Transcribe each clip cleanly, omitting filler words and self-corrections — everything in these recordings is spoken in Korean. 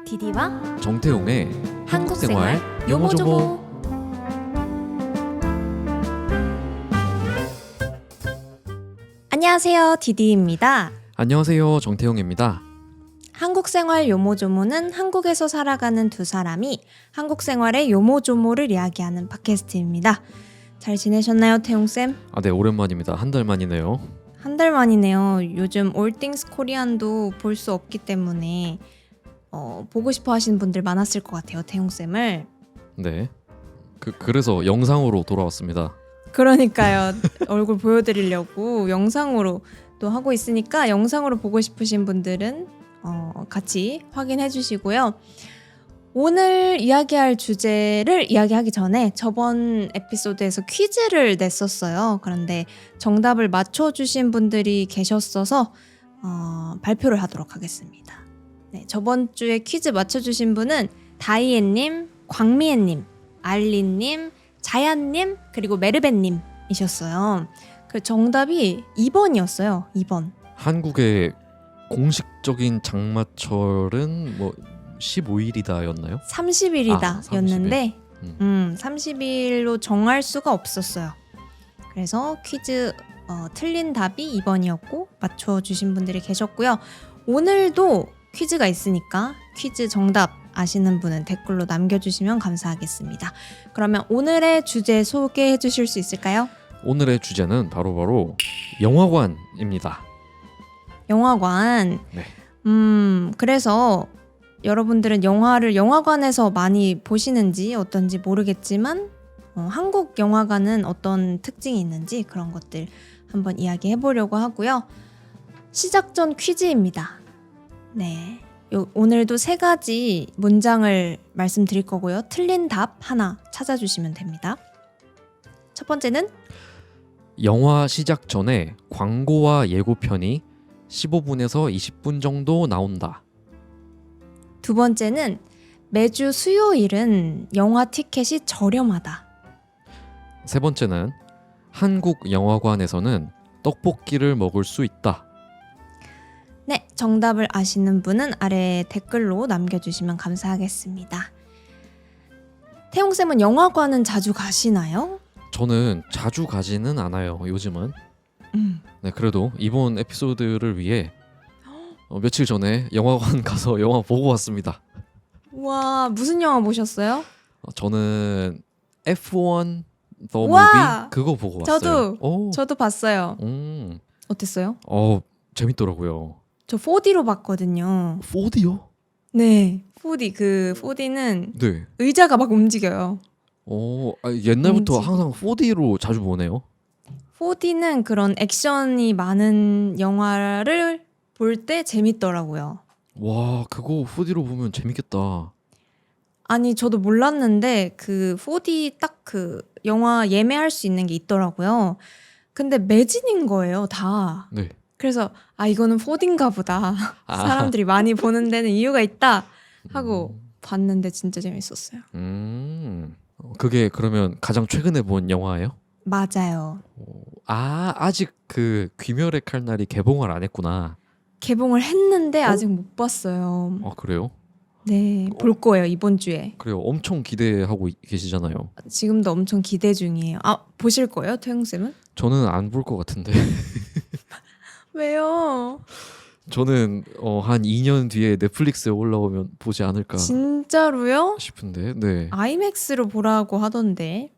디디와 정태용의 한국생활 요모조모. 안녕하세요, 디디입니다. 안녕하세요, 정태용입니다. 한국생활 요모조모는 한국에서 살아가는 두 사람이 한국생활의 요모조모를 이야기하는 팟캐스트입니다. 잘 지내셨나요, 태용쌤? 네, 오랜만입니다. 한 달 만이네요. 한 달 만이네요. 요즘 올띵스 코리안도 볼 수 없기 때문에 보고 싶어 하시는 분들 많았을 것 같아요, 태용쌤을. 네. 그래서 영상으로 돌아왔습니다. 그러니까요. 얼굴 보여드리려고 영상으로 또 하고 있으니까 영상으로 보고 싶으신 분들은 같이 확인해 주시고요. 오늘 이야기할 주제를 이야기하기 전에 저번 에피소드에서 퀴즈를 냈었어요. 그런데 정답을 맞춰주신 분들이 계셨어서 발표를 하도록 하겠습니다. 네, 저번 주에 퀴즈 맞춰주신 분은 다이애님, 광미애님, 알리님, 자얀님, 그리고 메르벤님이셨어요. 그 정답이 2번이었어요. 2번. 한국의 공식적인 장마철은 뭐 15일이다였나요? 30일이다 였는데 30일. 30일로 정할 수가 없었어요. 그래서 퀴즈 틀린 답이 2번이었고 맞춰주신 분들이 계셨고요. 오늘도 퀴즈가 있으니까 퀴즈 정답 아시는 분은 댓글로 남겨주시면 감사하겠습니다. 그러면 오늘의 주제 소개해 주실 수 있을까요? 오늘의 주제는 바로 영화관입니다. 영화관. 네. 그래서 여러분들은 영화를 영화관에서 많이 보시는지 어떤지 모르겠지만 한국 영화관은 어떤 특징이 있는지 그런 것들 한번 이야기해 보려고 하고요. 시작 전 퀴즈입니다. 네. 오늘도 3가지 문장을 말씀드릴 거고요. 틀린 답 하나 찾아주시면 됩니다. 첫 번째는 영화 시작 전에 광고와 예고편이 15분에서 20분 정도 나온다. 두 번째는 매주 수요일은 영화 티켓이 저렴하다. 세 번째는 한국 영화관에서는 떡볶이를 먹을 수 있다. 네, 정답을 아시는 분은 아래 댓글로 남겨주시면 감사하겠습니다. 태용쌤은 영화관은 자주 가시나요? 저는 자주 가지는 않아요, 요즘은. 네, 그래도 이번 에피소드를 위해 며칠 전에 영화관 가서 영화 보고 왔습니다. 와, 무슨 영화 보셨어요? 저는 F1 The 와! Movie 그거 보고 왔어요. 저도 봤어요. 음. 어땠어요? 재밌더라고요. 저 4D로 봤거든요. 4D요? 네, 4D. 그 4D는 네. 의자가 막 움직여요. 옛날부터 항상 4D로 자주 보네요. 4D는 그런 액션이 많은 영화를 볼 때 재밌더라고요. 와, 그거 4D로 보면 재밌겠다. 아니, 저도 몰랐는데 그 4D 딱 그 영화 예매할 수 있는 게 있더라고요. 근데 매진인 거예요, 다. 네. 그래서 이거는 4D인가 보다. 사람들이 많이 보는 데는 이유가 있다 하고 봤는데 진짜 재밌었어요. 그게 그러면 가장 최근에 본 영화예요? 맞아요. 아직 그 귀멸의 칼날이 개봉을 안 했구나. 개봉을 했는데 아직 못 봤어요. 그래요? 네, 볼 거예요, 이번 주에. 그래요. 엄청 기대하고 계시잖아요. 지금도 엄청 기대 중이에요. 보실 거예요, 태용쌤은? 저는 안 볼 것 같은데. 왜요? 저는 한 2년 뒤에 넷플릭스에 올라오면 보지 않을까 진짜로요? 싶은데. 네. 아이맥스로 보라고 하던데.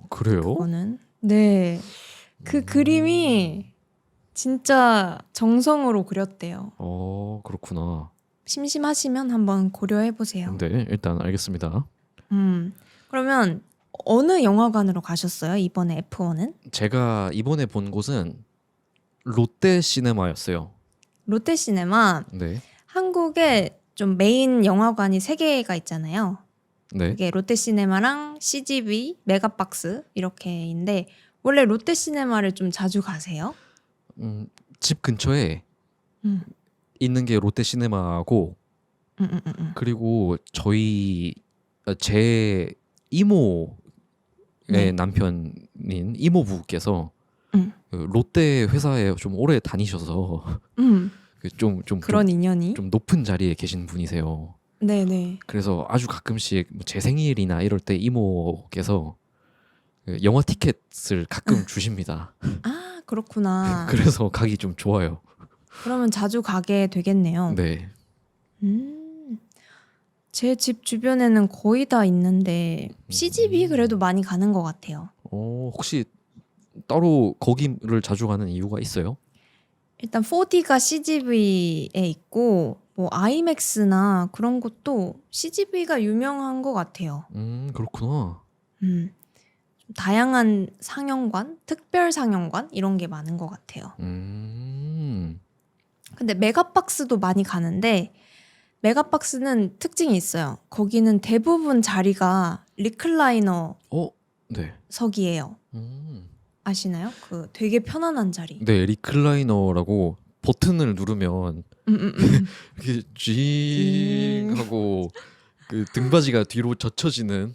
그래요? 그거는. 네. 그 그림이 진짜 정성으로 그렸대요. 그렇구나. 심심하시면 한번 고려해 보세요. 네, 일단 알겠습니다. 그러면 어느 영화관으로 가셨어요? 이번에 F1은? 제가 이번에 본 곳은 롯데시네마였어요. 롯데시네마. 네. 한국에 좀 메인 영화관이 3개가 있잖아요. 네. 그게 롯데시네마랑 CGV, 메가박스 이렇게인데 원래 롯데시네마를 좀 자주 가세요? 집 근처에 음. 있는 게 롯데시네마고 그리고 제 이모의 네. 남편인 이모부께서 그 롯데 회사에 좀 오래 다니셔서 좀 그런 인연이? 좀 높은 자리에 계신 분이세요. 네네. 그래서 아주 가끔씩 뭐제 생일이나 이럴 때 이모께서 그 영화 티켓을 가끔 주십니다. 아, 그렇구나. 그래서 가기 좀 좋아요. 그러면 자주 가게 되겠네요. 네. 제 집 주변에는 거의 다 있는데 CGV 그래도 많이 가는 것 같아요. 혹시 따로 거기를 자주 가는 이유가 있어요? 일단 4D가 CGV에 있고 뭐 아이맥스나 그런 것도 CGV가 유명한 것 같아요. 그렇구나. 좀 다양한 상영관, 특별 상영관 이런 게 많은 것 같아요. 근데 메가박스도 많이 가는데 메가박스는 특징이 있어요. 거기는 대부분 자리가 리클라이너 네. 석이에요. 아시나요? 그 되게 편안한 자리. 네, 리클라이너라고 버튼을 누르면 이렇게 쥐 하고 그 등받이가 뒤로 젖혀지는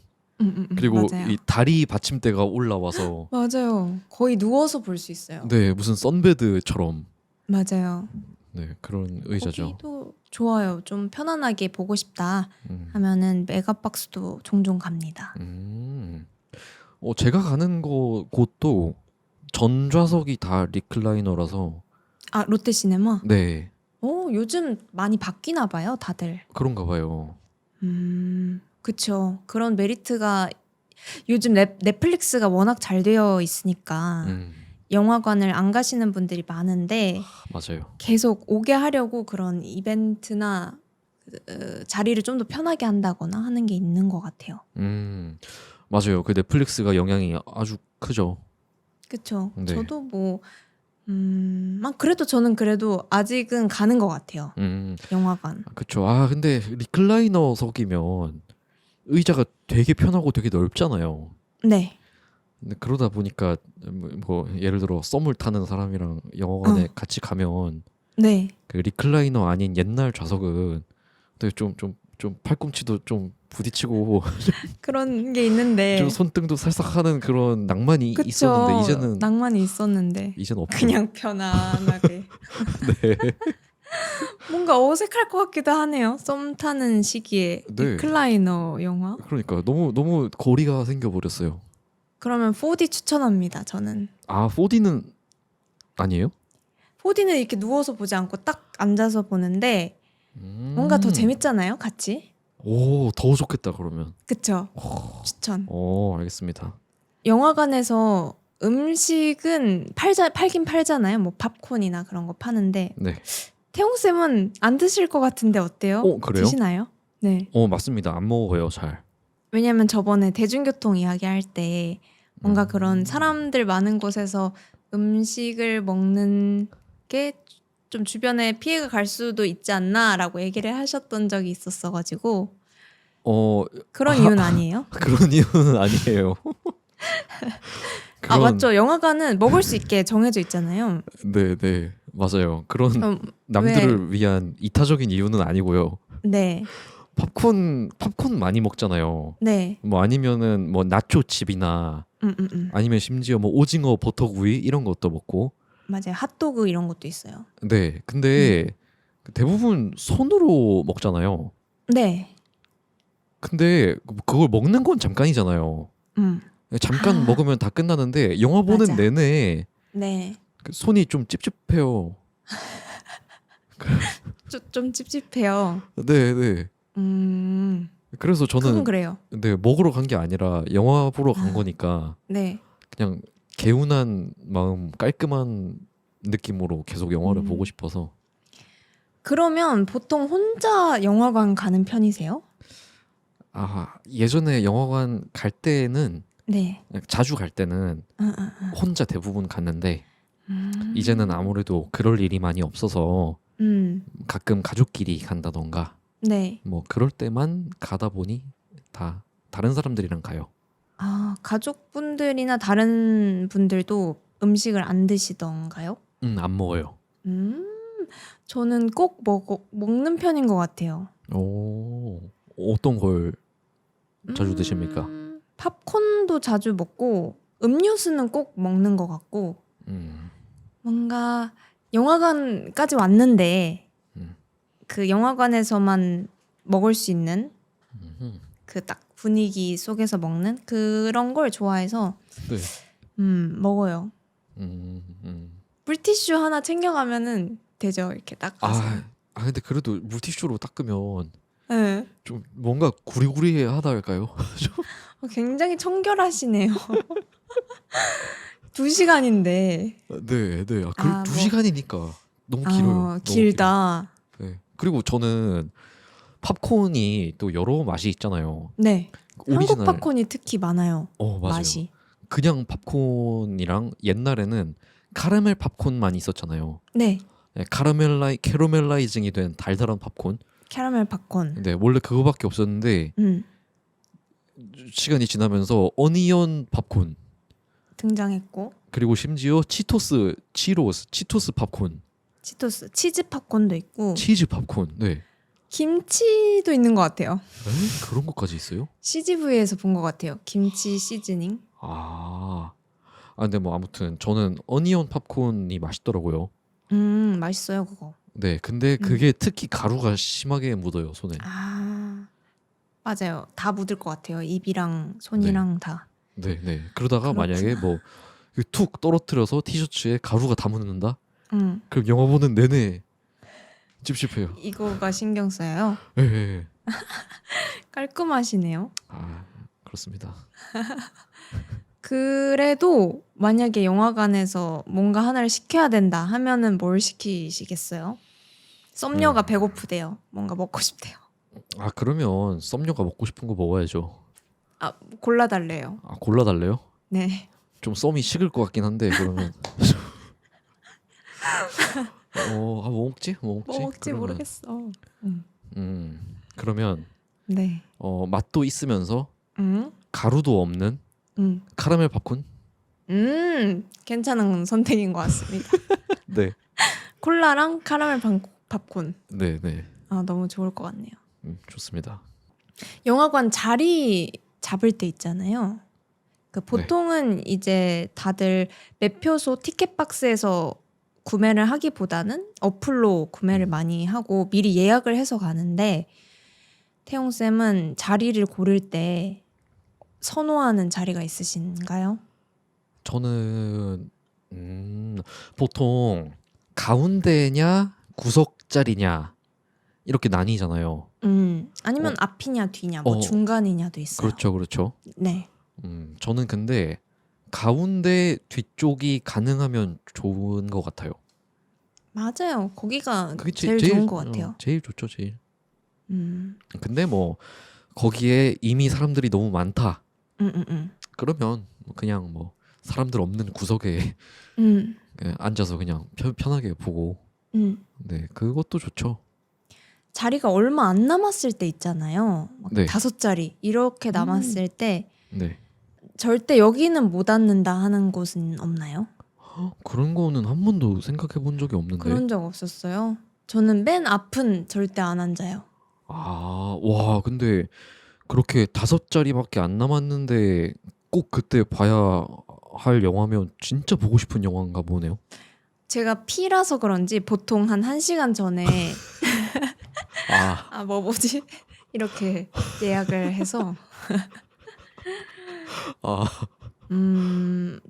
그리고 맞아요. 이 다리 받침대가 올라와서 맞아요. 거의 누워서 볼 수 있어요. 네, 무슨 선베드처럼 맞아요. 네, 그런 의자죠. 거기도 좋아요. 좀 편안하게 보고 싶다 음. 하면은 메가박스도 종종 갑니다. 제가 가는 곳도 전좌석이 다 리클라이너라서 아, 롯데시네마? 네, 요즘 많이 바뀌나 봐요, 다들. 그런가 봐요. 그쵸. 그런 메리트가 요즘 넷플릭스가 워낙 잘 되어 있으니까 영화관을 안 가시는 분들이 많은데 맞아요. 계속 오게 하려고 그런 이벤트나 자리를 좀 더 편하게 한다거나 하는 게 있는 것 같아요. 맞아요. 그 넷플릭스가 영향이 아주 크죠. 그쵸. 네. 저도 뭐 그래도 저는 그래도 아직은 가는 것 같아요. 영화관. 그쵸. 근데 리클라이너석이면 의자가 되게 편하고 되게 넓잖아요. 네. 근데 그러다 보니까 뭐 예를 들어 썸을 타는 사람이랑 영화관에 같이 가면 네. 그 리클라이너 아닌 옛날 좌석은 되게 좀 팔꿈치도 좀 부딪히고 그런 게 있는데. 좀 손등도 살짝 하는 그런 낭만이 그쵸. 있었는데 이제는 낭만이 있었는데. 이제는 없죠. 그냥 편안하게. 네. 뭔가 어색할 것 같기도 하네요. 썸 타는 시기에 네. 리클라이너 영화. 그러니까 너무 거리가 생겨버렸어요. 그러면 4D 추천합니다. 저는. 4D는 아니에요? 4D는 이렇게 누워서 보지 않고 딱 앉아서 보는데 뭔가 더 재밌잖아요, 같이. 더 좋겠다 그러면. 그쵸? 추천. 알겠습니다. 영화관에서 음식은 팔긴 팔잖아요. 뭐 팝콘이나 그런 거 파는데 네. 태용 쌤은 안 드실 것 같은데 어때요? 그래요? 드시나요? 네. 맞습니다. 안 먹어요, 잘. 왜냐면 저번에 대중교통 이야기할 때 뭔가 그런 사람들 많은 곳에서 음식을 먹는 게 좀 주변에 피해가 갈 수도 있지 않나라고 얘기를 하셨던 적이 있었어가지고 그런 이유는 아니에요? 그런 이유는 아니에요. 맞죠. 영화관은 먹을 수 있게 정해져 있잖아요. 네, 맞아요. 그런 남들을 위한 이타적인 이유는 아니고요. 네. 팝콘 많이 먹잖아요. 네. 뭐 아니면은 뭐 나초 칩이나 아니면 심지어 뭐 오징어 버터구이 이런 것도 먹고. 맞아요. 핫도그 이런 것도 있어요. 네, 근데 대부분 손으로 먹잖아요. 네. 근데 그걸 먹는 건 잠깐이잖아요. 잠깐 먹으면 다 끝나는데 영화 보는 맞아. 내내 네. 그 손이 좀 찝찝해요. 좀 찝찝해요. 네. 그래서 그건 저는 그래요. 네, 먹으러 간 게 아니라 영화 보러 간 거니까 네. 그냥 개운한 마음, 깔끔한 느낌으로 계속 영화를 보고 싶어서. 그러면 보통 혼자 영화관 가는 편이세요? 예전에 영화관 갈 때는 네. 자주 갈 때는 혼자 대부분 갔는데 이제는 아무래도 그럴 일이 많이 없어서 가끔 가족끼리 간다던가 네. 뭐 그럴 때만 가다 보니 다 다른 사람들이랑 가요. 가족분들이나 다른 분들도 음식을 안 드시던가요? 안 먹어요. 저는 꼭 먹는 편인 것 같아요. 어떤 걸 자주 드십니까? 팝콘도 자주 먹고 음료수는 꼭 먹는 것 같고 뭔가 영화관까지 왔는데 그 영화관에서만 먹을 수 있는 음, 그 딱 분위기 속에서 먹는 그런 걸 좋아해서 네. 먹어요. 음. 물티슈 하나 챙겨가면은 되죠. 이렇게 닦아서. 근데 그래도 물티슈로 닦으면 네. 좀 뭔가 구리구리하다 할까요? 굉장히 청결하시네요. 2시간인데. 네, 네. 아, 두 뭐. 시간이니까 너무 길어요. 너무 길다. 길어요. 네. 그리고 저는 팝콘이 또 여러 맛이 있잖아요. 네. 한국 오리지널. 팝콘이 특히 많아요. 맞아요. 맛이. 그냥 팝콘이랑 옛날에는 카라멜 팝콘만 있었잖아요. 네. 네, 캐러멜라이징이 된 달달한 팝콘. 캐러멜 팝콘. 네, 원래 그거밖에 없었는데 시간이 지나면서 어니언 팝콘 등장했고 그리고 심지어 치토스 팝콘, 치토스 치즈 팝콘도 있고 치즈 팝콘. 네. 김치도 있는 것 같아요. 그런 것까지 있어요? CGV에서 본 것 같아요. 김치 시즈닝. 근데 뭐 아무튼 저는 어니언 팝콘이 맛있더라고요. 맛있어요 그거. 네, 근데 그게 특히 가루가 심하게 묻어요 손에. 맞아요. 다 묻을 것 같아요. 입이랑 손이랑 다. 네, 네. 그러다가 그렇구나. 만약에 뭐 툭 떨어뜨려서 티셔츠에 가루가 다 묻는다? 음. 그럼 영화 보는 내내 찝찝해요. 이거가 신경 써요. 네. 깔끔하시네요. 그렇습니다. 그래도 만약에 영화관에서 뭔가 하나를 시켜야 된다 하면은 뭘 시키시겠어요? 썸녀가 배고프대요. 뭔가 먹고 싶대요. 그러면 썸녀가 먹고 싶은 거 먹어야죠. 골라달래요. 골라달래요? 네. 좀 썸이 식을 것 같긴 한데 그러면 뭐 먹지? 뭐 먹지 그러면, 모르겠어. 그러면 네. 맛도 있으면서 음. 가루도 없는 카라멜 팝콘? 괜찮은 선택인 것 같습니다. 네. 콜라랑 카라멜 팝콘. 네, 네. 너무 좋을 것 같네요. 좋습니다. 영화관 자리 잡을 때 있잖아요. 보통은 이제 다들 매표소 티켓박스에서 구매를 하기보다는 어플로 구매를 많이 하고 미리 예약을 해서 가는데 태용 쌤은 자리를 고를 때 선호하는 자리가 있으신가요? 저는 보통 가운데냐 구석자리냐 이렇게 나뉘잖아요. 아니면 앞이냐 뒤냐 뭐 중간이냐도 있어요. 그렇죠. 네. 저는 근데 가운데 뒤쪽이 가능하면 좋은 것 같아요. 맞아요. 거기가 그게 제일 좋은 것 같아요. 제일 좋죠, 제일. 근데 뭐 거기에 이미 사람들이 너무 많다. 그러면 그냥 뭐 사람들 없는 구석에 그냥 앉아서 그냥 편하게 보고. 네, 그것도 좋죠. 자리가 얼마 안 남았을 때 있잖아요. 네. 5자리 이렇게 남았을 때 네. 절대 여기는 못 앉는다 하는 곳은 없나요? 그런 거는 한 번도 생각해 본 적이 없는데. 그런 적 없었어요. 저는 맨 앞은 절대 안 앉아요. 와, 근데 그렇게 5자리밖에 안 남았는데 꼭 그때 봐야 할 영화면 진짜 보고 싶은 영화인가 보네요. 제가 P라서 그런지 보통 한 1시간 전에 뭐 뭐지? 이렇게 예약을 해서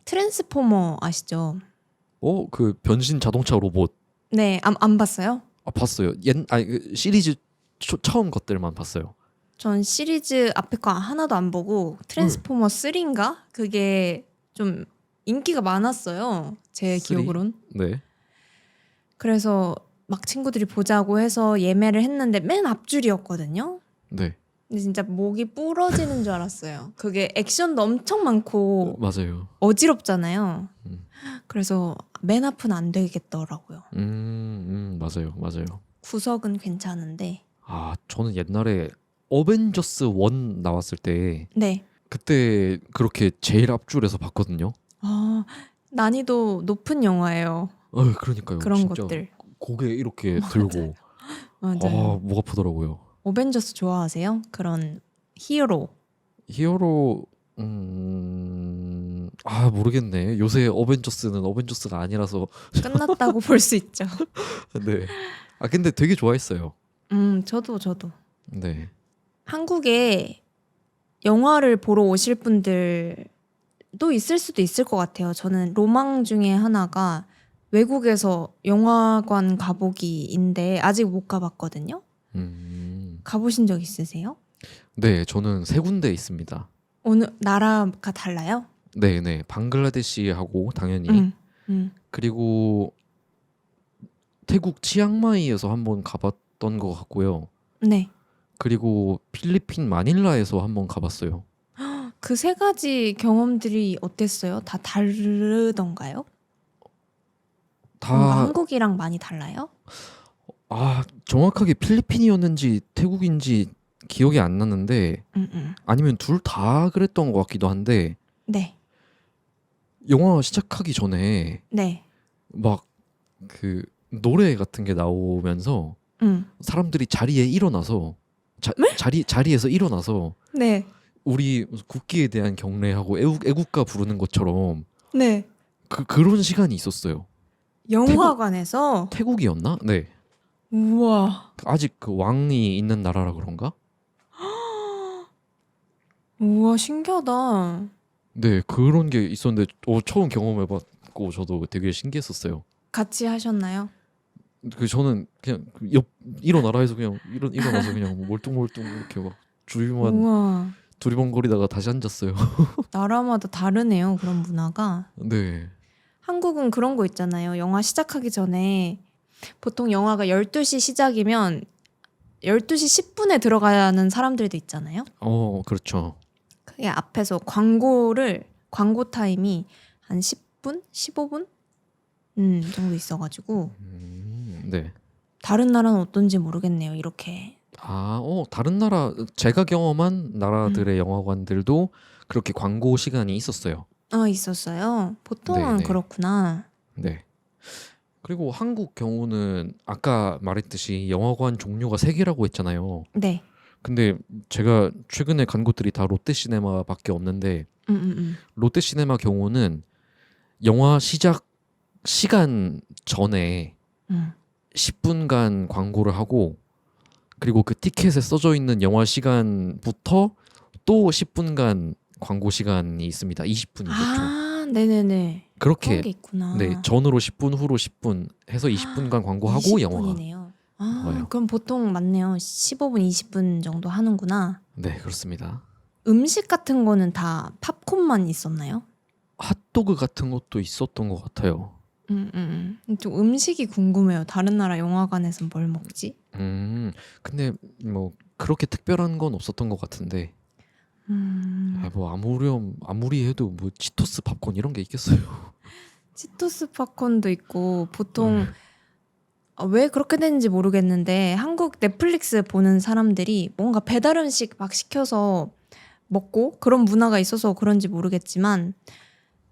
트랜스포머 아시죠? 그 변신 자동차 로봇. 네, 안 봤어요? 봤어요. 그 시리즈 처음 것들만 봤어요. 전 시리즈 앞에 거 하나도 안 보고 트랜스포머 3인가? 그게 좀 인기가 많았어요. 제 3? 기억으론. 네. 그래서 막 친구들이 보자고 해서 예매를 했는데 맨 앞줄이었거든요. 네. 근데 진짜 목이 부러지는 줄 알았어요. 그게 액션도 엄청 많고 맞아요. 어지럽잖아요. 그래서 맨 앞은 안 되겠더라고요. 맞아요. 구석은 괜찮은데. 저는 옛날에 어벤져스 1 나왔을 때 네. 그때 그렇게 제일 앞줄에서 봤거든요. 난이도 높은 영화예요. 그러니까요. 그런 진짜 것들. 고개 이렇게 들고 맞아요. 목 아프더라고요. 어벤져스 좋아하세요? 그런 히어로. 모르겠네. 요새 어벤져스는 어벤져스가 아니라서 끝났다고 볼 수 있죠. 네. 근데 되게 좋아했어요. 저도. 네. 한국에 영화를 보러 오실 분들도 있을 수도 있을 것 같아요. 저는 로망 중에 하나가 외국에서 영화관 가보기인데 아직 못 가봤거든요. 가보신 적 있으세요? 네, 저는 세 군데 있습니다. 어느 나라가 달라요? 네. 방글라데시하고 당연히 그리고 태국 치앙마이에서 한번 가봤던 것 같고요. 네. 그리고 필리핀 마닐라에서 한번 가봤어요. 그 세 가지 경험들이 어땠어요? 다 다르던가요? 뭔가 다 한국이랑 많이 달라요? 정확하게 필리핀이었는지 태국인지 기억이 안 나는데 아니면 둘 다 그랬던 것 같기도 한데 네. 영화 시작하기 전에 네. 막 그 노래 같은 게 나오면서 사람들이 자리에 일어나서 자리에서 일어나서 네. 우리 국기에 대한 경례하고 애국가 부르는 것처럼 네. 그런 시간이 있었어요. 영화관에서? 태국이었나? 네. 우와. 아직 그 왕이 있는 나라라 그런가? 우와, 신기하다. 네, 그런 게 있었는데 처음 경험해봤고 저도 되게 신기했었어요. 같이 하셨나요? 저는 그냥 일어나라 해서 그냥 일어나서 그냥 멀뚱멀뚱 이렇게 막 주위만 우와. 두리번거리다가 다시 앉았어요. 나라마다 다르네요, 그런 문화가. 네. 한국은 그런 거 있잖아요. 영화 시작하기 전에 보통 영화가 12시 시작이면 12시 10분에 들어가는 사람들도 있잖아요. 그렇죠. 그게 앞에서 광고 타임이 한 10분? 15분? 정도 있어가지고 네. 다른 나라는 어떤지 모르겠네요. 이렇게. 다른 나라 제가 경험한 나라들의 영화관들도 그렇게 광고 시간이 있었어요. 있었어요. 보통은 네네. 그렇구나. 네. 그리고 한국 경우는 아까 말했듯이 영화관 종류가 3개라고 했잖아요. 네. 근데 제가 최근에 간 곳들이 다 롯데시네마밖에 없는데 롯데시네마 경우는 영화 시작 시간 전에 10분간 광고를 하고 그리고 그 티켓에 써져 있는 영화 시간부터 또 10분간 광고 시간이 있습니다. 20분이겠죠. 네네네. 그런 그렇게 게 있구나. 네, 전으로 10분, 후로 10분 해서 20분간 광고하고 영화가 20분이네요. 나와요. 그럼 보통 맞네요. 15분, 20분 정도 하는구나. 네, 그렇습니다. 음식 같은 거는 다 팝콘만 있었나요? 핫도그 같은 것도 있었던 것 같아요. 좀 음식이 궁금해요. 다른 나라 영화관에서 뭘 먹지? 근데 뭐 그렇게 특별한 건 없었던 것 같은데 뭐 아무리 해도 뭐 치토스 팝콘 이런 게 있겠어요. 치토스 팝콘도 있고 보통 왜 그렇게 되는지 모르겠는데 한국 넷플릭스 보는 사람들이 뭔가 배달 음식 막 시켜서 먹고 그런 문화가 있어서 그런지 모르겠지만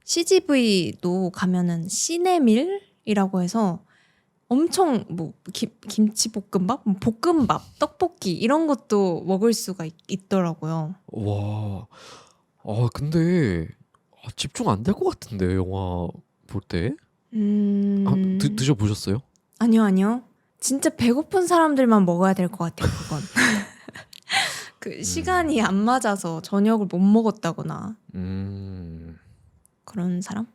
CGV도 가면은 시네밀이라고 해서 엄청 뭐 김치볶음밥, 뭐 볶음밥, 떡볶이 이런 것도 먹을 수가 있더라고요. 와, 근데 집중 안 될 것 같은데 영화 볼 때? 드셔보셨어요? 아니요. 진짜 배고픈 사람들만 먹어야 될 것 같아요, 그건. 그 시간이 안 맞아서 저녁을 못 먹었다거나 그런 사람?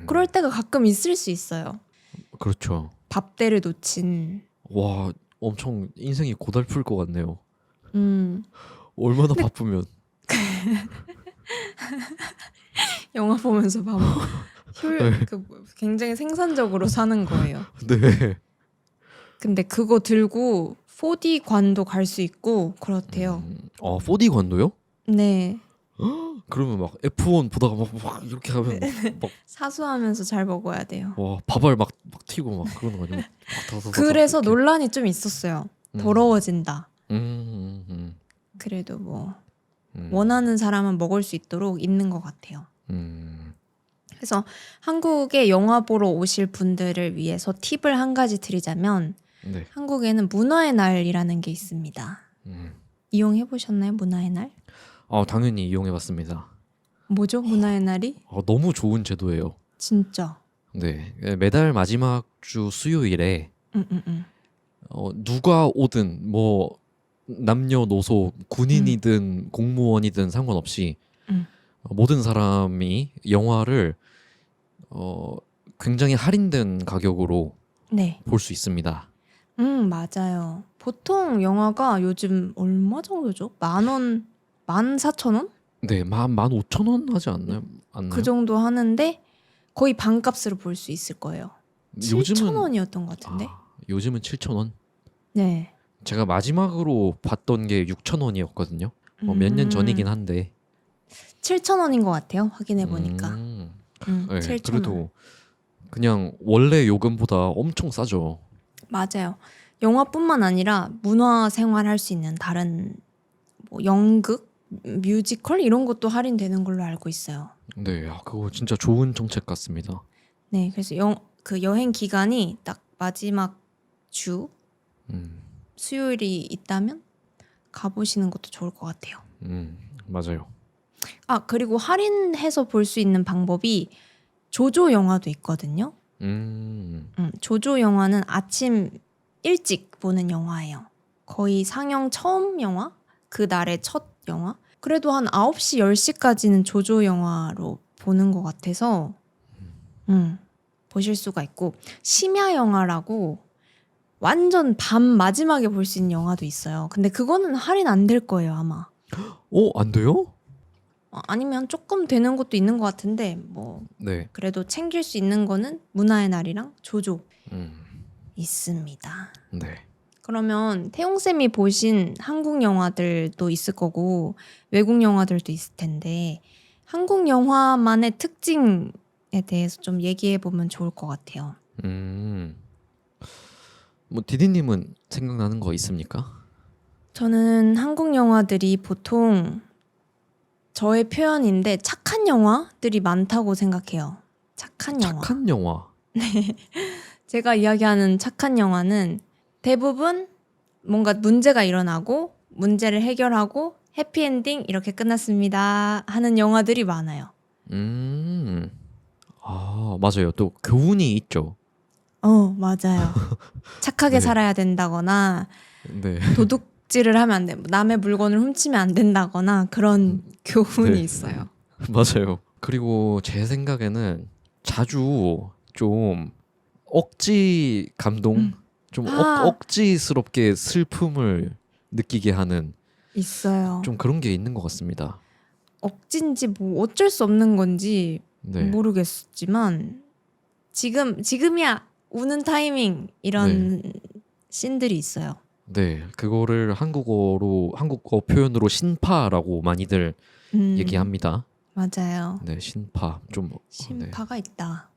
그럴 때가 가끔 있을 수 있어요. 그렇죠. 밥대를 놓친. 와, 엄청 인생이 고달플 것 같네요. 얼마나 바쁘면. 영화 보면서 밥 굉장히 생산적으로 사는 거예요. 네. 근데 그거 들고 4D 관도 갈 수 있고 그렇대요. 4D 관도요? 네. 그러면 막 F1 보다가 막 이렇게 하면 막 사수하면서 잘 먹어야 돼요. 와, 밥알 막 튀고 막 그러는 거 아니에요? 그래서 이렇게. 논란이 좀 있었어요. 더러워진다. 그래도 뭐 원하는 사람은 먹을 수 있도록 있는 것 같아요. 그래서 한국에 영화 보러 오실 분들을 위해서 팁을 한 가지 드리자면 네. 한국에는 문화의 날이라는 게 있습니다. 이용해 보셨나요? 문화의 날? 당연히 이용해봤습니다. 뭐죠? 문화의 날이? 너무 좋은 제도예요. 진짜. 네, 매달 마지막 주 수요일에 누가 오든 뭐 남녀노소 군인이든 공무원이든 상관없이 모든 사람이 영화를 굉장히 할인된 가격으로 네. 볼 수 있습니다. 맞아요. 보통 영화가 요즘 얼마 정도죠? 10,000원, 14,000원? 네, 15,000원 하지 않나요? 그 정도 하는데 거의 반값으로 볼 수 있을 거예요. 7,000원이었던 것 같은데. 요즘은 7,000원? 네. 제가 마지막으로 봤던 게 6,000원이었거든요. 몇 년 전이긴 한데 7,000원인 것 같아요. 확인해 보니까. 네, 7,000원. 그래도 그냥 원래 요금보다 엄청 싸죠. 맞아요. 영화뿐만 아니라 문화 생활할 수 있는 다른 뭐 연극, 뮤지컬 이런 것도 할인되는 걸로 알고 있어요. 네, 그거 진짜 좋은 정책 같습니다. 네, 그래서 그 여행 기간이 딱 마지막 주 수요일이 있다면 가보시는 것도 좋을 것 같아요. 맞아요. 그리고 할인해서 볼 수 있는 방법이 조조 영화도 있거든요. 조조 영화는 아침 일찍 보는 영화예요. 거의 상영 처음 영화? 그 날의 첫 영화? 그래도 한 9시, 10시까지는 조조 영화로 보는 것 같아서 보실 수가 있고, 심야 영화라고 완전 밤 마지막에 볼 수 있는 영화도 있어요. 근데 그거는 할인 안 될 거예요, 아마. 안 돼요? 아니면 조금 되는 것도 있는 것 같은데 뭐 네. 그래도 챙길 수 있는 거는 문화의 날이랑 조조 있습니다. 네. 그러면 태용쌤이 보신 한국 영화들도 있을 거고 외국 영화들도 있을 텐데 한국 영화만의 특징에 대해서 좀 얘기해 보면 좋을 것 같아요. 뭐 디디님은 생각나는 거 있습니까? 저는 한국 영화들이 보통 저의 표현인데 착한 영화들이 많다고 생각해요. 착한 영화. 착한 영화. 네. 제가 이야기하는 착한 영화는 대부분 뭔가 문제가 일어나고 문제를 해결하고 해피엔딩 이렇게 끝났습니다 하는 영화들이 많아요. 맞아요. 또 교훈이 있죠. 맞아요. 착하게 네. 살아야 된다거나 네. 도둑질을 하면 안 돼. 남의 물건을 훔치면 안 된다거나 그런 교훈이 네. 있어요. 맞아요. 그리고 제 생각에는 자주 좀 억지 감동, 좀 억지스럽게 슬픔을 느끼게 하는 있어요. 좀 그런 게 있는 것 같습니다. 억지인지 뭐 어쩔 수 없는 건지 네. 모르겠지만 지금이야 우는 타이밍 이런 씬들이 있어요. 네, 그거를 한국어 표현으로 신파라고 많이들 얘기합니다. 맞아요. 네, 신파 좀 신파가 있다.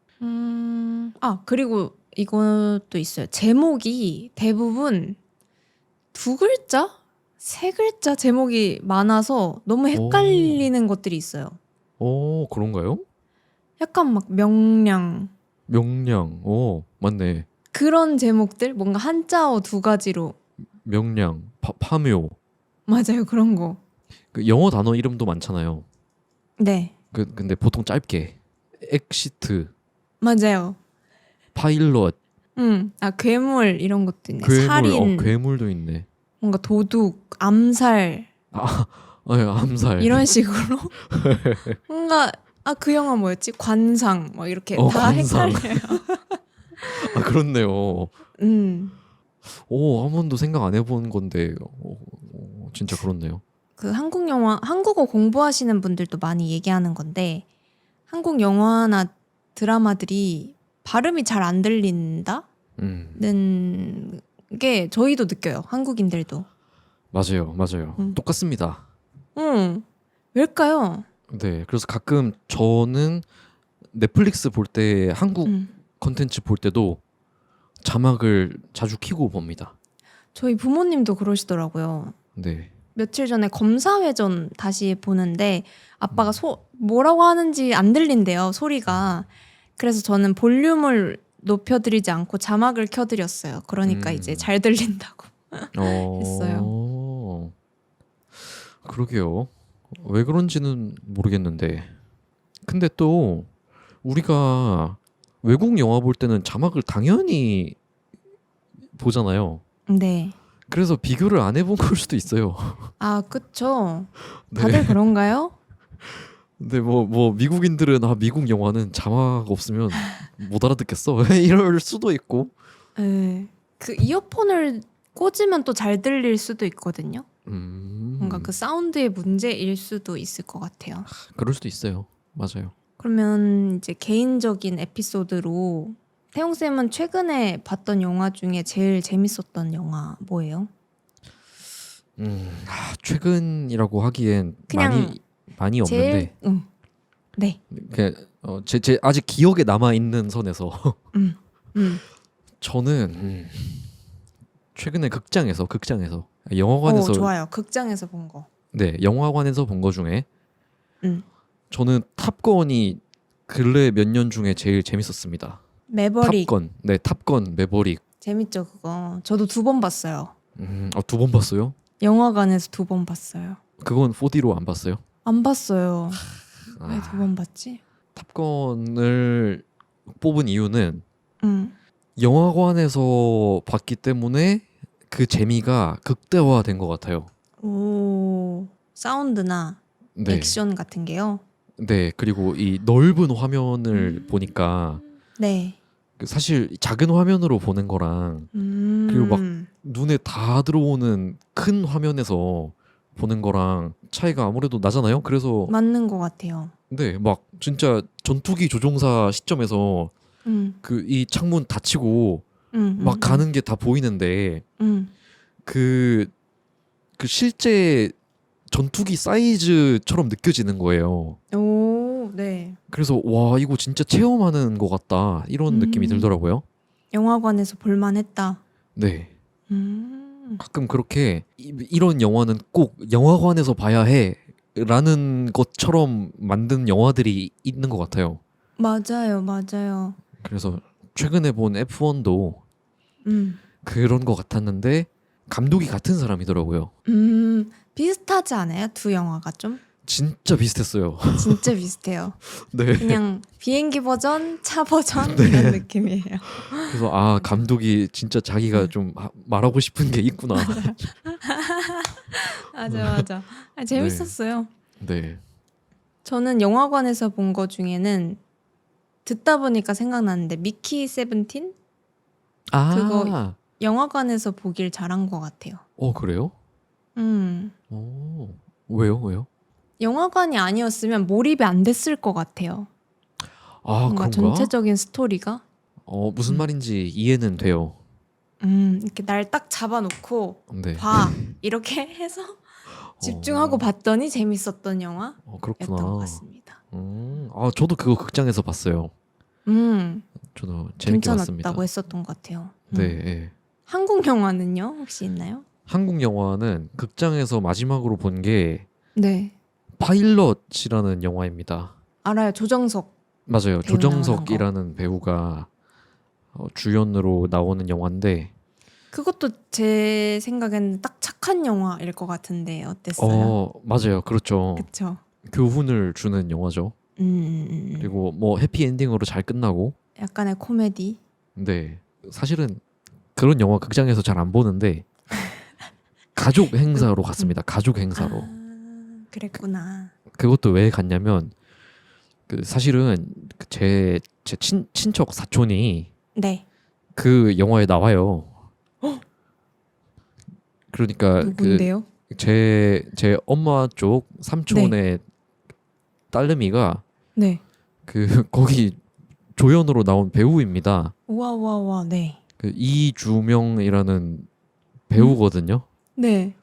그리고 이것도 있어요. 제목이 대부분 2글자? 3글자 제목이 많아서 너무 헷갈리는 것들이 있어요. 그런가요? 약간 막 명량, 맞네. 그런 제목들 뭔가 한자어 2가지로 명량, 파묘. 맞아요, 그런 거. 그 영어 단어 이름도 많잖아요. 네. 근데 보통 짧게 엑시트, 맞아요. 파일럿, 괴물 이런 것도 있네. 괴물, 살인, 괴물도 있네. 뭔가 도둑, 암살, 암살 이런 식으로 뭔가 그 영화 뭐였지? 관상 뭐 이렇게 다 관상. 헷갈려요. 그렇네요. 음. 한 번도 생각 안 해본 건데 진짜 그렇네요. 그 한국 영화, 한국어 공부하시는 분들도 많이 얘기하는 건데 한국 영화나 드라마들이 발음이 잘 안 들린다는 게 저희도 느껴요. 한국인들도. 맞아요. 똑같습니다. 왜일까요? 네, 그래서 가끔 저는 넷플릭스 볼 때 한국 컨텐츠 볼 때도 자막을 자주 켜고 봅니다. 저희 부모님도 그러시더라고요. 네. 며칠 전에 검사회전 다시 보는데 아빠가 뭐라고 하는지 안 들린대요, 소리가. 그래서 저는 볼륨을 높여드리지 않고 자막을 켜드렸어요. 그러니까 이제 잘 들린다고 했어요. 그러게요. 왜 그런지는 모르겠는데. 근데 또 우리가 외국 영화 볼 때는 자막을 당연히 보잖아요. 네. 그래서 비교를 안 해본 걸 수도 있어요. 아, 그쵸. 네. 다들 그런가요? 근데 뭐 미국인들은 미국 영화는 자막 없으면 못 알아듣겠어. 이럴 수도 있고. 네. 그 이어폰을 꽂으면 또 잘 들릴 수도 있거든요. 뭔가 그 사운드의 문제일 수도 있을 것 같아요. 그럴 수도 있어요. 맞아요. 그러면 이제 개인적인 에피소드로 태용 쌤은 최근에 봤던 영화 중에 제일 재밌었던 영화 뭐예요? 최근이라고 하기엔 그냥 많이 없는데. 네. 그냥 제 아직 기억에 남아 있는 선에서 저는 최근에 극장에서 영화관에서 좋아요. 극장에서 본 거. 네, 영화관에서 본 거 중에 음. 저는 탑건이 근래 몇 년 중에 제일 재밌었습니다. 매버릭. 탑건. 네, 탑건 매버릭. 재밌죠, 그거. 저도 2번 봤어요. 2번 봤어요? 영화관에서 2번 봤어요. 그건 4D로 안 봤어요? 안 봤어요. 왜 2번 봤지? 탑건을 뽑은 이유는 음. 영화관에서 봤기 때문에 그 재미가 극대화된 것 같아요. 오, 사운드나 네. 액션 같은 게요. 네, 그리고 이 넓은 화면을 보니까 네. 사실 작은 화면으로 보는 거랑 그리고 막 눈에 다 들어오는 큰 화면에서 보는 거랑 차이가 아무래도 나잖아요. 그래서 맞는 것 같아요. 네, 막 진짜 전투기 조종사 시점에서 그 이 창문 닫히고 막 가는 게 다 보이는데 그 실제 전투기 사이즈처럼 느껴지는 거예요. 오, 네. 그래서 와 이거 진짜 체험하는 것 같다 이런 느낌이 들더라고요. 영화관에서 볼만했다. 네. 가끔 그렇게 이런 영화는 꼭 영화관에서 봐야 해라는 것처럼 만든 영화들이 있는 것 같아요. 맞아요, 맞아요. 그래서 최근에 본 F1도 그런 것 같았는데 감독이 같은 사람이더라고요. 비슷하지 않아요? 두 영화가 좀? 진짜 비슷했어요. 진짜 비슷해요. 네. 그냥 비행기 버전, 차 버전 네. 이런 느낌이에요. 그래서 감독이 진짜 자기가 좀 말하고 싶은 게 있구나. 맞아. 재밌었어요. 네. 저는 영화관에서 본 거 중에는 듣다 보니까 생각나는데 미키 세븐틴? 그거 영화관에서 보길 잘한 것 같아요. 그래요? 왜요? 영화관이 아니었으면 몰입이 안 됐을 것 같아요. 뭔가 그런가? 전체적인 스토리가 무슨 말인지 이해는 돼요. 이렇게 날 딱 잡아놓고 네. 봐 이렇게 해서 집중하고 봤더니 재밌었던 영화였던 그렇구나. 것 같습니다. 저도 그거 극장에서 봤어요. 저도 재밌게 봤습니다. 괜찮았다고 했었던 것 같아요. 네. 네. 한국 영화는요? 혹시 있나요? 한국 영화는 극장에서 마지막으로 본 게 네. 파일럿이라는 영화입니다. 알아요. 조정석. 맞아요. 배우 조정석이라는 배우가 주연으로 나오는 영화인데 그것도 제 생각에는 딱 착한 영화일 것 같은데 어땠어요? 맞아요. 그렇죠. 그렇죠. 교훈을 주는 영화죠. 그리고 뭐 해피엔딩으로 잘 끝나고 약간의 코미디. 네. 사실은 그런 영화 극장에서 잘 안 보는데 가족 행사로 갔습니다. 가족 행사로. 그랬구나. 그것도 왜 갔냐면 사실은 제 친척 사촌이 네. 그 영화에 나와요. 그러니까 누군데요? 제 엄마 쪽 삼촌의 딸내미가 네. 거기 조연으로 나온 배우입니다. 우와, 네. 이주명이라는 배우거든요. 네.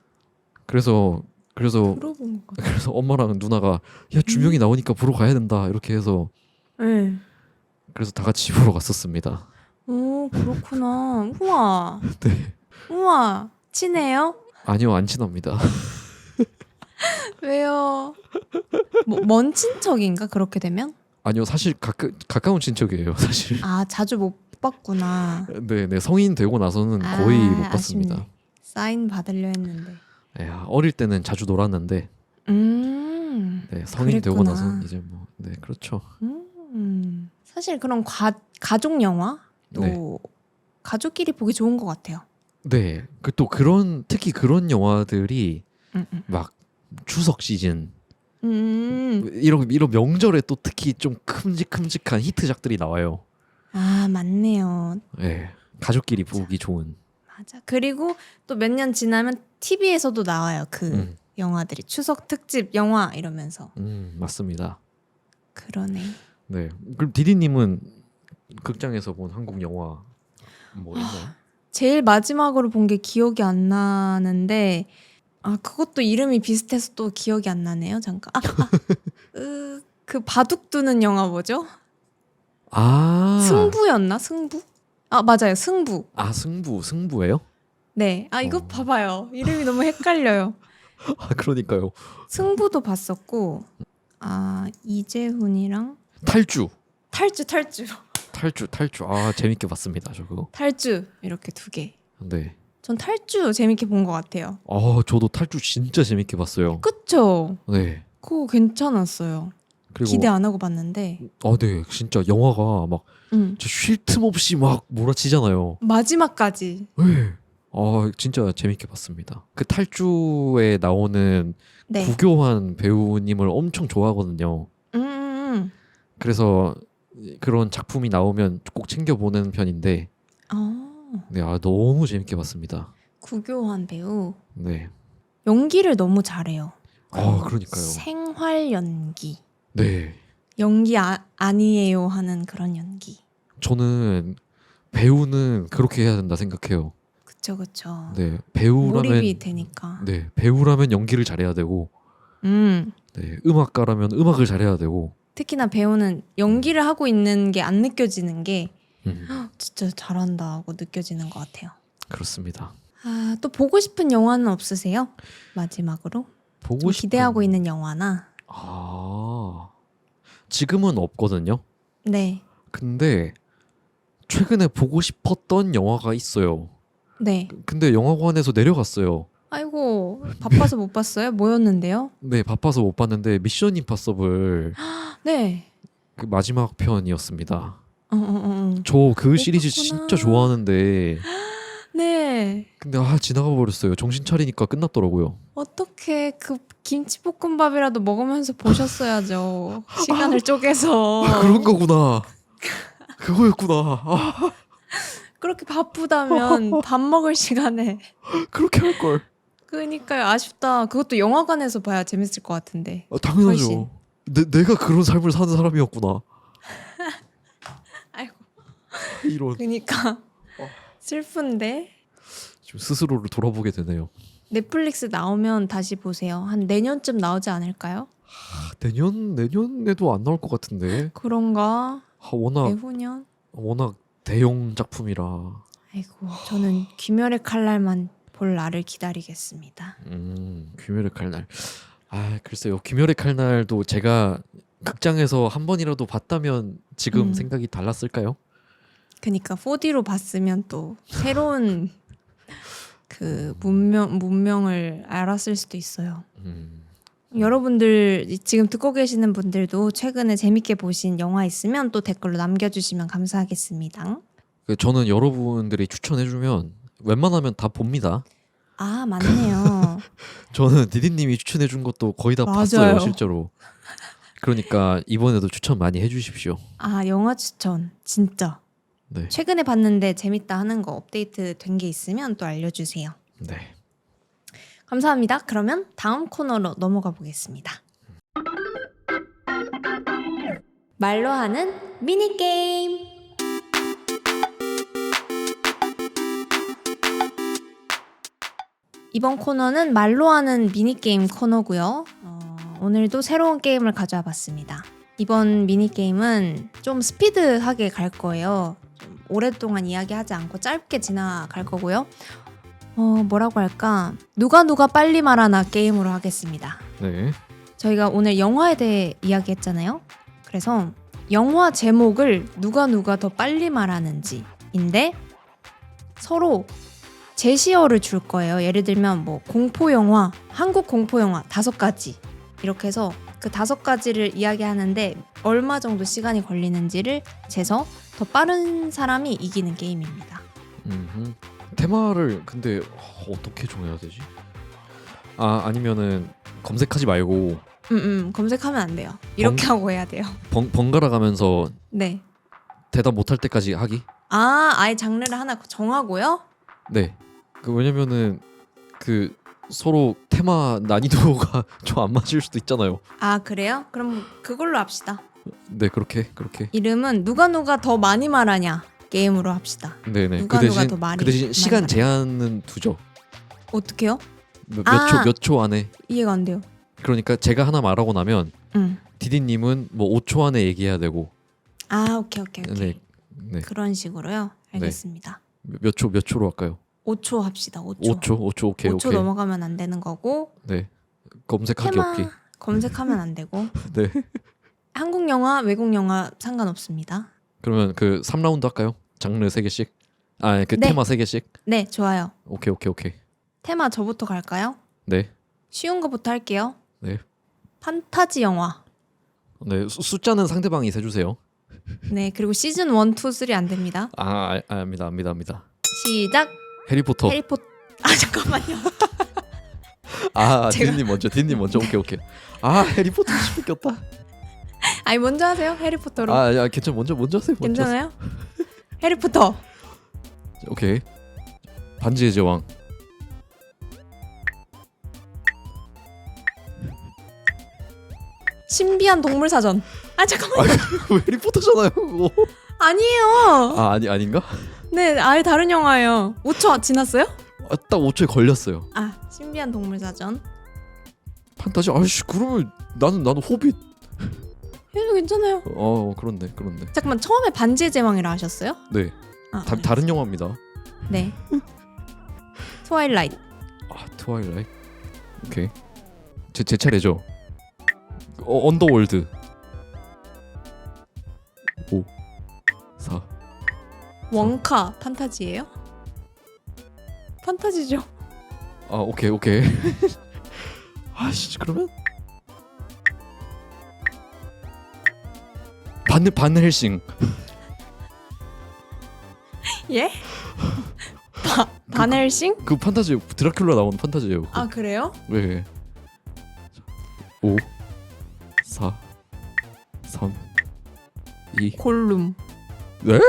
그래서 들어본 것 같아요. 그래서 엄마랑 누나가 야 주명이 나오니까 보러 가야 된다 이렇게 해서 네. 그래서 다 같이 보러 갔었습니다. 오, 그렇구나. 우와. 네. 우와. 친해요? 아니요, 안 친합니다. 왜요? 먼 친척인가 그렇게 되면? 아니요, 사실 가까운 친척이에요, 사실. 자주 못 봤구나. 네, 성인 되고 나서는 거의 못 봤습니다. 아쉽네. 사인 받으려 했는데. 어릴 때는 자주 놀았는데, 네, 성인 되고 그랬구나. 나서 이제 뭐, 네, 그렇죠. 사실 그런 가족 영화도 네. 가족끼리 보기 좋은 것 같아요. 네, 그 또 그런 특히 그런 영화들이 막 추석 시즌 이런 명절에 또 특히 좀 큼직큼직한 히트작들이 나와요. 아, 맞네요. 네, 가족끼리 보기 좋은. 맞아. 그리고 또 몇 년 지나면 TV에서도 나와요. 그 영화들이 추석 특집 영화 이러면서. 맞습니다. 그러네. 네, 그럼 디디님은 극장에서 본 한국 영화 뭐 있나요? 제일 마지막으로 본 게 기억이 안 나는데 그것도 이름이 비슷해서 또 기억이 안 나네요. 잠깐. 그 바둑 두는 영화 뭐죠? 승부였나? 승부? 맞아요. 승부. 승부예요? 네. 이거 봐봐요. 이름이 너무 헷갈려요. 그러니까요. 승부도 봤었고 이재훈이랑 탈주. 재밌게 봤습니다. 저 그거. 탈주 이렇게 두 개. 네. 전 탈주 재밌게 본 것 같아요. 저도 탈주 진짜 재밌게 봤어요. 그쵸? 네. 그거 괜찮았어요. 그리고 기대 안 하고 봤는데. 네, 진짜 영화가 막 쉴 틈 없이 막 몰아치잖아요. 마지막까지. 네. 진짜 재밌게 봤습니다. 그 탈주에 나오는 구교환 배우님을 엄청 좋아하거든요. 그래서 그런 작품이 나오면 꼭 챙겨보는 편인데 네, 너무 재밌게 봤습니다. 구교환 배우. 네. 연기를 너무 잘해요. 그러니까요. 생활 연기. 네. 연기 아니에요 하는 그런 연기. 저는 배우는 그렇게 해야 된다 생각해요. 그쵸. 네, 배우라면 몰입이 되니까. 네, 배우라면 연기를 잘해야 되고, 네, 음악가라면 음악을 잘해야 되고. 특히나 배우는 연기를 하고 있는 게 안 느껴지는 게 진짜 잘한다 하고 느껴지는 것 같아요. 그렇습니다. 또 보고 싶은 영화는 없으세요? 마지막으로 기대하고 있는 영화나. 지금은 없거든요. 네. 근데 최근에 보고 싶었던 영화가 있어요. 네. 근데 영화관에서 내려갔어요. 아이고, 바빠서 못 봤어요? 뭐였는데요? 네, 바빠서 못 봤는데 미션 임파서블 네. 그 마지막 편이었습니다. 저 그 시리즈 진짜 좋아하는데 네. 근데 지나가 버렸어요. 정신 차리니까 끝났더라고요. 어떻게 그 김치볶음밥이라도 먹으면서 보셨어야죠. 시간을 쪼개서. 그런 거구나. 그거였구나. 그렇게 바쁘다면 밥 먹을 시간에 그렇게 할 걸. 그러니까요. 아쉽다. 그것도 영화관에서 봐야 재밌을 것 같은데. 당연하죠. 훨씬. 내가 그런 삶을 사는 사람이었구나. 아이고. 이런. 그러니까 슬픈데. 지금 스스로를 돌아보게 되네요. 넷플릭스 나오면 다시 보세요. 한 내년쯤 나오지 않을까요? 내년에도 안 나올 것 같은데. 그런가? 내후년? 워낙 대형 작품이라. 아이고, 저는 귀멸의 칼날만 볼 날을 기다리겠습니다. 귀멸의 칼날. 글쎄요. 귀멸의 칼날도 제가 극장에서 한 번이라도 봤다면 지금 생각이 달랐을까요? 그러니까 4D로 봤으면 또 새로운 그 문명을 알았을 수도 있어요. 여러분들 지금 듣고 계시는 분들도 최근에 재밌게 보신 영화 있으면 또 댓글로 남겨주시면 감사하겠습니다. 저는 여러분들이 추천해주면 웬만하면 다 봅니다. 맞네요. 저는 디디님이 추천해준 것도 거의 다 맞아요. 봤어요, 실제로. 그러니까 이번에도 추천 많이 해주십시오. 영화 추천 진짜. 네. 최근에 봤는데 재밌다 하는 거 업데이트 된 게 있으면 또 알려주세요. 네. 감사합니다. 그러면 다음 코너로 넘어가 보겠습니다. 말로 하는 미니게임. 이번 코너는 말로 하는 미니게임 코너고요. 오늘도 새로운 게임을 가져와 봤습니다. 이번 미니게임은 좀 스피드하게 갈 거예요. 좀 오랫동안 이야기하지 않고 짧게 지나갈 거고요. 뭐라고 할까? 누가 빨리 말하나 게임으로 하겠습니다. 네. 저희가 오늘 영화에 대해 이야기했잖아요. 그래서 영화 제목을 누가 더 빨리 말하는지인데 서로 제시어를 줄 거예요. 예를 들면 뭐 공포영화, 한국 공포영화 5가지 이렇게 해서 그 5가지를 이야기하는데 얼마 정도 시간이 걸리는지를 재서 더 빠른 사람이 이기는 게임입니다. 테마를 근데 어떻게 정해야 되지? 아니면은 검색하지 말고 검색하면 안 돼요. 이렇게 하고 해야 돼요. 번갈아 가면서 네. 대답 못할 때까지 하기? 아예 장르를 하나 정하고요? 네. 왜냐면은 그 서로 테마 난이도가 좀 안 맞을 수도 있잖아요. 아 그래요? 그럼 그걸로 합시다. 네, 그렇게. 이름은 누가 더 많이 말하냐 게임으로 합시다. 네네. 누가 더 많이 그 대신 시간 말해. 제한은 두죠. 어떻게요? 몇 초 안에. 이해가 안 돼요. 그러니까 제가 하나 말하고 나면 디디님은 뭐 5초 안에 얘기해야 되고. 오케이. 네. 그런 식으로요. 알겠습니다. 몇 초로 할까요? 5초 합시다. 5초. 5초 오케이. 5초 넘어가면 안 되는 거고. 네. 검색하기 테마 없기. 검색하면 안 되고. 네. 한국 영화, 외국 영화 상관없습니다. 그러면 그 3라운드 할까요? 장르 3개씩. 네. 테마 3개씩. 네, 좋아요. 오케이. 테마 저부터 갈까요? 네. 쉬운 거부터 할게요. 네. 판타지 영화. 네. 숫자는 상대방이 세주세요. 네, 그리고 시즌 1, 2, 3 안 됩니다. 압니다. 시작. 해리포터. 잠깐만요. 디님 먼저. 오케이. 해리포터 씹혔다. 아니 먼저 하세요. 해리포터로. 괜찮아. 먼저 하세요. 괜찮아요? 해리포터. 오케이. 반지의 제왕. 신비한 동물 사전. 잠깐만요. 왜 해리포터잖아요, 그거. 아니에요. 아닌가? 네, 아예 다른 영화예요. 5초 지났어요? 딱 5초에 걸렸어요. 신비한 동물 사전. 판타지. 그러면 나는 호빗. 해도 괜찮아요. 그런데. 잠깐만, 처음에 반지의 제왕이라 하셨어요? 네. 다른 영화입니다. 네. 트와일라이트. 트와일라이트. 오케이. 제 차례죠. 언더월드. 5 4 원카 판타지예요? 판타지죠. 오케이. 그러면 반헬싱. 예? 반헬싱? 그 판타지 드라큘라 나오는 판타지예요. 그래요? 네. 5 4 3 2 골룸. 네?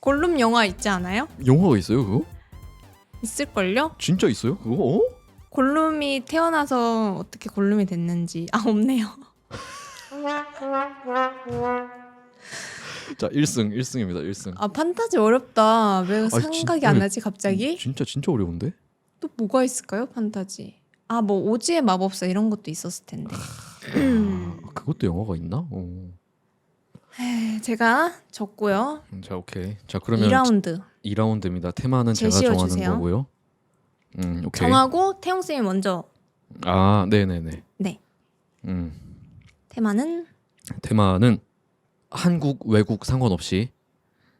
골룸 영화 있지 않아요? 영화가 있어요, 그거? 있을걸요? 진짜 있어요, 그거? 골룸이 태어나서 어떻게 골룸이 됐는지. 없네요. 자, 1승입니다. 1승. 판타지 어렵다. 왜 생각이 안 나지 갑자기? 진짜 어려운데? 또 뭐가 있을까요, 판타지? 뭐 오지의 마법사 이런 것도 있었을 텐데. 그것도 영화가 있나? 제가 졌고요. 자, 오케이. 자, 그러면 2라운드입니다. 테마는 제가 정하는 주세요. 거고요. 오케이. 정하고 태용 쌤이 먼저. 네네네. 네. 테마는 한국, 외국 상관없이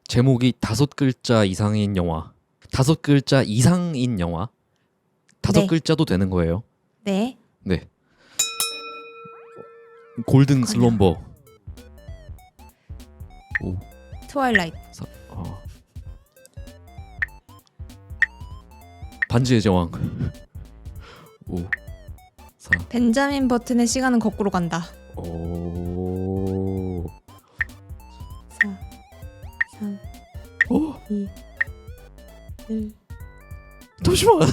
제목이 5글자 이상인 영화. 5글자 이상인 영화. 5글자도 되는 거예요. 네. 골든 슬럼버. 5 트와일라이트. 4 반지의 제왕. 5 4 벤자민 버튼의 시간은 거꾸로 간다. 4 3 2 1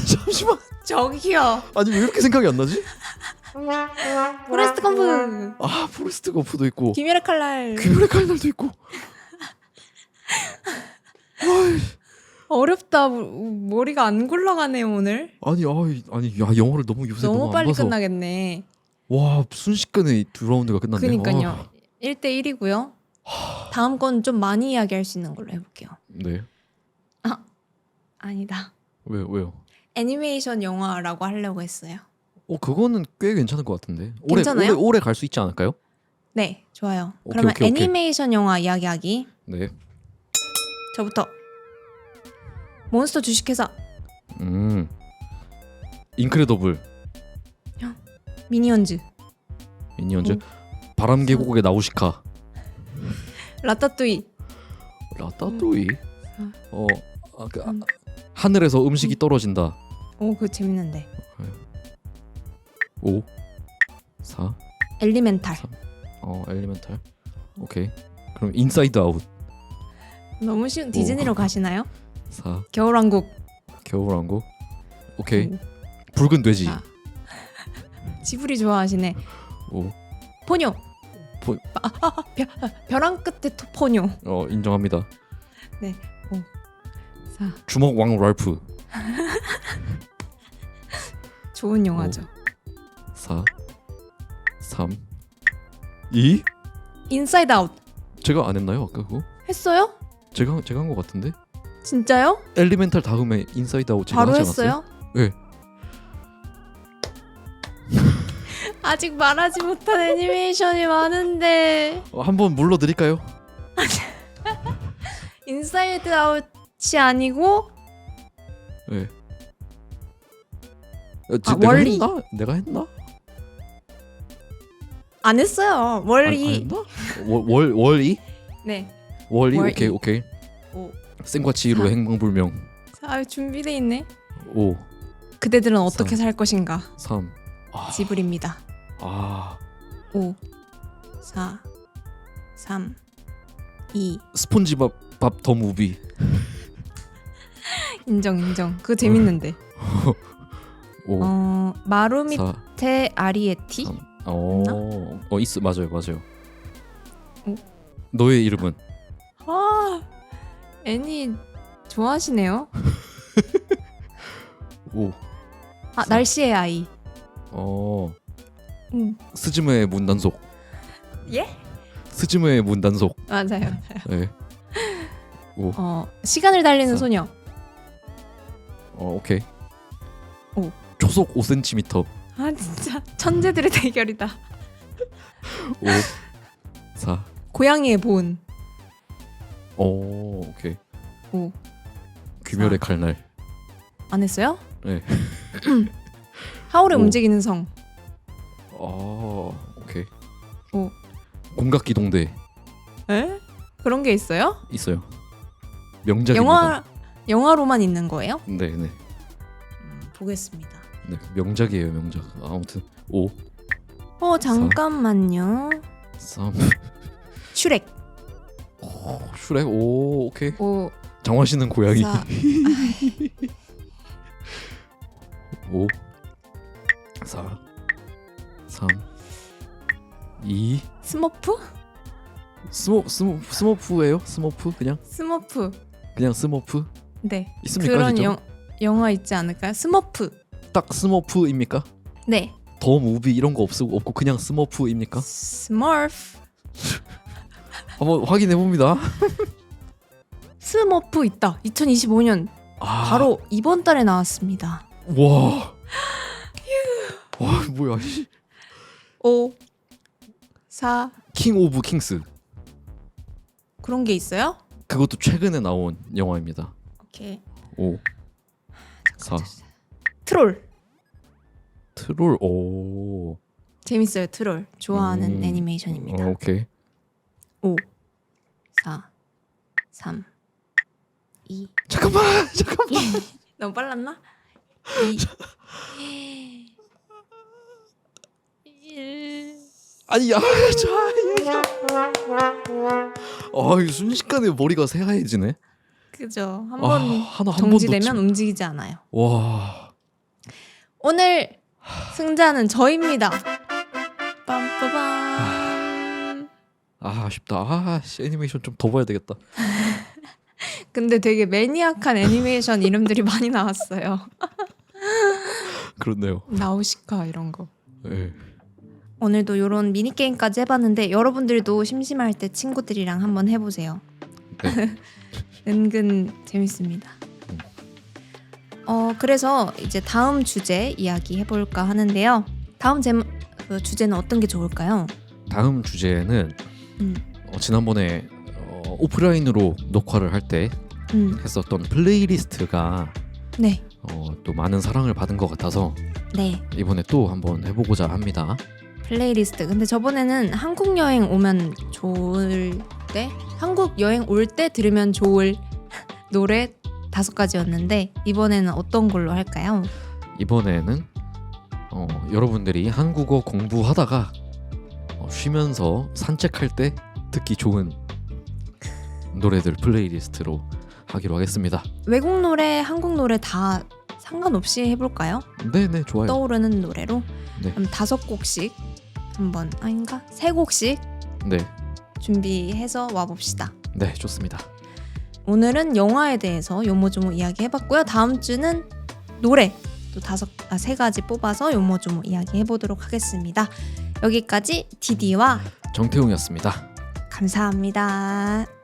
잠시만. 저기요. 아니, 왜 이렇게 생각이 안 나지? 포레스트 검프. 포레스트 검프도 있고. 귀멸의 칼날. 칼날도 있고. 어렵다. 머리가 안 굴러가네요 오늘. 아니, 영화를 요새 너무 안 빨리 봐서. 끝나겠네. 와, 순식간에 2라운드가 끝났네요. 그러니까요. 1대1이고요. 다음 건 좀 많이 이야기할 수 있는 걸로 해볼게요. 네. 아니다. 왜요? 애니메이션 영화라고 하려고 했어요. 그거는 꽤 괜찮을 것 같은데. 괜찮아요? 오래 갈 수 있지 않을까요? 네, 좋아요. 오케이, 그러면 오케이. 애니메이션 영화 이야기하기. 네. 저부터. 몬스터 주식회사. 인크레더블. 미니언즈. 바람 계곡의 나우시카. 라따뚜이. 라따뚜이. 하늘에서 음식이 떨어진다. 오, 그거 재밌는데. 5 4 엘리멘탈. 엘리멘탈. 오케이. 그럼 인사이드 아웃. 너무 쉬운. 디즈니로 가시나요? 4 겨울왕국. 겨울왕국. 오케이. 오. 붉은 돼지. 아. 지브리 좋아하시네. 5 포뇨. 포- 벼랑 끝에 포뇨. 인정합니다. 네. 5 4 주먹 왕 랄프. 좋은 영화죠. 4 3 2 인사이드 아웃. 제가 안 했나요 아까 그거? 했어요? 제가 한 거 같은데? 진짜요? 엘리멘탈 다음에 인사이드 아웃 제가 바로 하지 않았어요? 했어요? 네. 아직 말하지 못한 애니메이션이 많은데. 한번 물러드릴까요? 인사이드 아웃이 아니고 네. 월리. 내가 했나? 안 했어요. 안 월리. 했나? 월이? 네. 월이? 월이. 오케이. 오. 생과 치히로 사. 행방불명. 자, 준비돼 있네. 5 그대들은 어떻게 삼. 살 것인가? 3 지브리입니다. 5 4 3 2 스폰지밥 더 무비. 인정. 그거 재밌는데. 5 마루 4 밑에 아리에티? 3 있어. 맞아요. 오. 너의 이름은? 아, 애니 좋아하시네요. 5 아, 날씨의 아이. 스즈메의 문단속. 예? 스즈메의 문단속. 맞아요. 네. 5 시간을 달리는 사. 소녀. 오케이. 오. 초속 5cm. 아, 진짜 천재들의 대결이다. 5 4 고양이의 본. 오케이. 5 귀멸의 사. 칼날. 안 했어요? 네. 하울의 오. 움직이는 성. 오케이. 5 공각기동대 에? 그런 게 있어요? 있어요. 명작입니다. 영화로만 있는 거예요? 네. 보겠습니다. 네, 명작이에요, 명작. 아무튼 5 잠깐만요. 3 슈렉. 슈렉. 오케이. 5 장화시는 고양이. 4 5 4 3 2 스머프? 스머프예요? 스머프? 그냥 스머프. 스머프? 네. 있습니까, 그런 진짜로? 영화 있지 않을까요? 스머프. 딱 스머프입니까? 네. 더 무비 이런 거 없고 그냥 스머프입니까? 스머프. 한번 확인해 봅니다. 스머프 있다. 2025년 바로 이번 달에 나왔습니다. 와 뭐야? 5 4 킹 오브 킹스. 그런 게 있어요? 그것도 최근에 나온 영화입니다. 오케이. 5 4 트롤. 트롤. 오 재밌어요. 트롤. 좋아하는 애니메이션입니다. 오케이. 5 4 3 2 잠깐만. 너무 빨랐나? 2 1 아니야. 이거 순식간에 머리가 새하얘지네. 그죠. 한번 하나 한 정지되면 번도 움직이지 않아요. 와. 오늘 승자는 저입니다. 빰빠밤. 아쉽다. 애니메이션 좀 더 봐야 되겠다. 근데 되게 매니악한 애니메이션 이름들이 많이 나왔어요. 그렇네요. 나우시카 이런 거. 네. 오늘도 이런 미니게임까지 해봤는데 여러분들도 심심할 때 친구들이랑 한번 해보세요. 네. 은근 재밌습니다. 그래서 이제 다음 주제 이야기 해볼까 하는데요. 다음 주제는 어떤 게 좋을까요? 다음 주제는 지난번에 오프라인으로 녹화를 할 때 했었던 플레이리스트가 네. 또 많은 사랑을 받은 것 같아서 네. 이번에 또 한번 해보고자 합니다. 플레이리스트. 근데 저번에는 한국 여행 오면 좋을 때, 한국 여행 올 때 들으면 좋을 노래 5가지였는데 이번에는 어떤 걸로 할까요? 이번에는 여러분들이 한국어 공부하다가 쉬면서 산책할 때 듣기 좋은 노래들 플레이리스트로 하기로 하겠습니다. 외국 노래, 한국 노래 다 상관없이 해볼까요? 네네, 좋아요. 떠오르는 노래로 네. 그럼 5곡씩 한번 아닌가? 3곡씩 네. 준비해서 와봅시다. 네, 좋습니다. 오늘은 영화에 대해서 요모조모 이야기해봤고요. 다음 주는 노래 또 3가지 뽑아서 요모조모 이야기해보도록 하겠습니다. 여기까지 디디와 정태웅이었습니다. 감사합니다.